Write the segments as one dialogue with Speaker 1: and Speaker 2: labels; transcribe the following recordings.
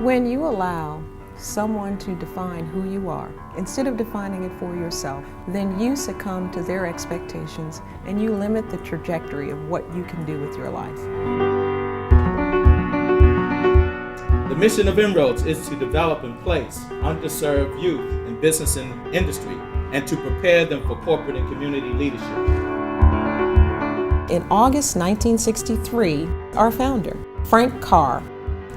Speaker 1: When you allow someone to define who you are, instead of defining it for yourself, then you succumb to their expectations and you limit the trajectory of what you can do with your life.
Speaker 2: The mission of Inroads is to develop and place underserved youth in business and industry and to prepare them for corporate and community leadership.
Speaker 1: In August 1963, our founder, Frank Carr,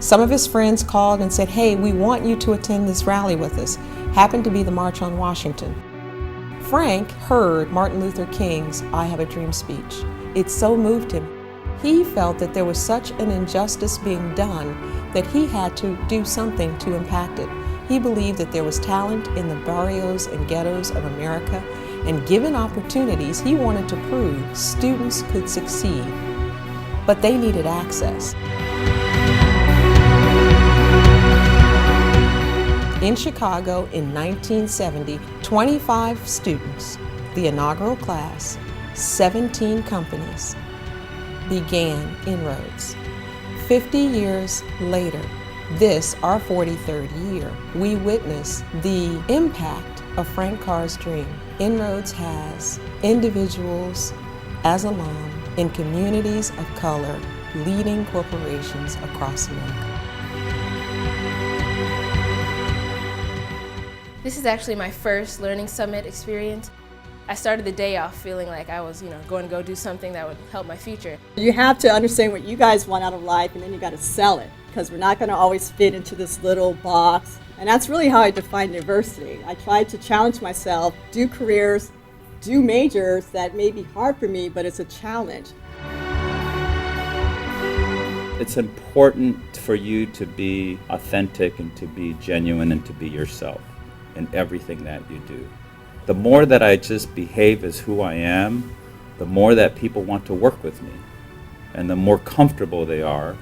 Speaker 1: some of his friends called and said, "Hey, we want you to attend this rally with us." Happened to be the March on Washington. Frank heard Martin Luther King's "I Have a Dream" speech. It so moved him. He felt that there was such an injustice being done that he had to do something to impact it. He believed that there was talent in the barrios and ghettos of America, and given opportunities, he wanted to prove students could succeed, but they needed access. In Chicago in 1970, 25 students, the inaugural class, 17 companies, began Inroads. 50 years later, this, our 43rd year, we witness the impact of Frank Carr's dream. Inroads has individuals as alum in communities of color, leading corporations across America.
Speaker 3: This is actually my first Learning Summit experience. I started the day off feeling like I was, going to go do something that would help my future.
Speaker 4: You have to understand what you guys want out of life, and then you got to sell it, because we're not going to always fit into this little box. And that's really how I define diversity. I tried to challenge myself, do careers, do majors that may be hard for me, but it's a challenge.
Speaker 5: It's important for you to be authentic and to be genuine and to be yourself in everything that you do. The more that I just behave as who I am, the more that people want to work with me, and the more comfortable they are,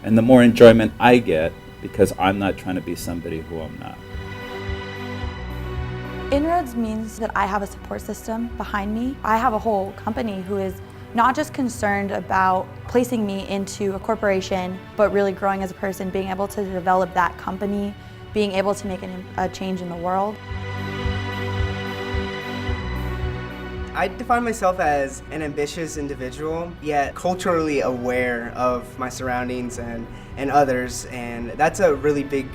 Speaker 5: and the more enjoyment I get because I'm not trying to be somebody who I'm not.
Speaker 6: Inroads means that I have a support system behind me. I have a whole company who is not just concerned about placing me into a corporation, but really growing as a person, being able to develop that company, being able to make a change in the world.
Speaker 7: I define myself as an ambitious individual, yet culturally aware of my surroundings and others, and that's a really big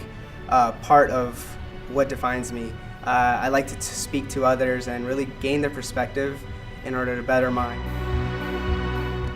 Speaker 7: part of what defines me. I like to speak to others and really gain their perspective in order to better mine.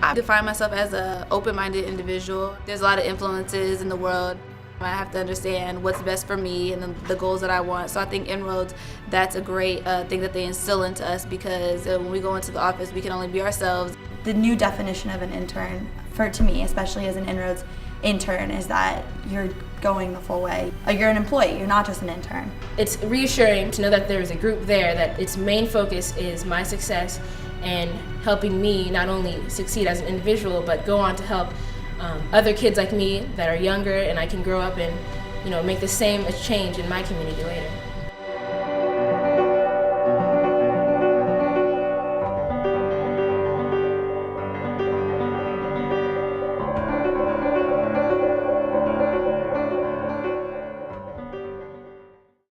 Speaker 8: I define myself as an open-minded individual. There's a lot of influences in the world. I have to understand what's best for me and the goals that I want. So I think Inroads, that's a great thing that they instill into us, because when we go into the office, we can only be ourselves.
Speaker 6: The new definition of an intern, to me, especially as an Inroads intern, is that you're going the full way. You're an employee, you're not just an intern.
Speaker 3: It's reassuring to know that there's a group there that its main focus is my success and helping me not only succeed as an individual, but go on to help other kids like me that are younger, and I can grow up and make the same change in my community later.